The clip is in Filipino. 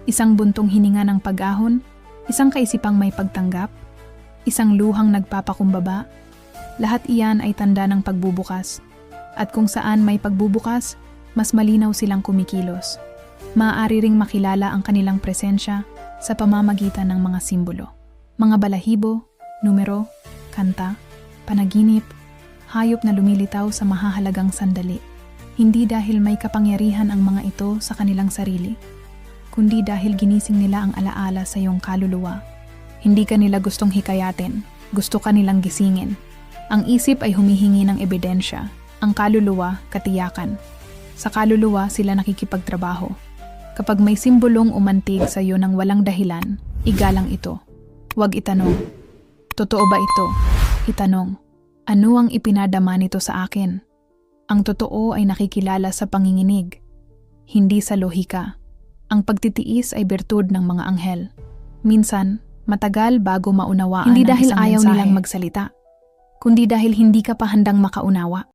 isang buntong hininga ng pag-ahon, isang kaisipang may pagtanggap, isang luhang nagpapakumbaba. Lahat iyan ay tanda ng pagbubukas. At kung saan may pagbubukas, mas malinaw silang kumikilos. Maaari ring makilala ang kanilang presensya sa pamamagitan ng mga simbolo. Mga balahibo, numero, kanta, panaginip, hayop na lumilitaw sa mahahalagang sandali. Hindi dahil may kapangyarihan ang mga ito sa kanilang sarili, kundi dahil ginising nila ang alaala sa iyong kaluluwa. Hindi ka nila gustong hikayatin, gusto ka nilang gisingin. Ang isip ay humihingi ng ebidensya, ang kaluluwa, katiyakan. Sa kaluluwa sila nakikipagtrabaho. Kapag may simbolong umantig sa iyo ng walang dahilan, igalang ito. Huwag itanong, totoo ba ito? Itanong, ano ang ipinadama nito sa akin? Ang totoo ay nakikilala sa panginginig, hindi sa lohika. Ang pagtitiis ay bertud ng mga anghel. Minsan, matagal bago maunawaan Hindi ang dahil isang ayaw mensahe, nilang magsalita, kundi dahil hindi ka pa handang makaunawa.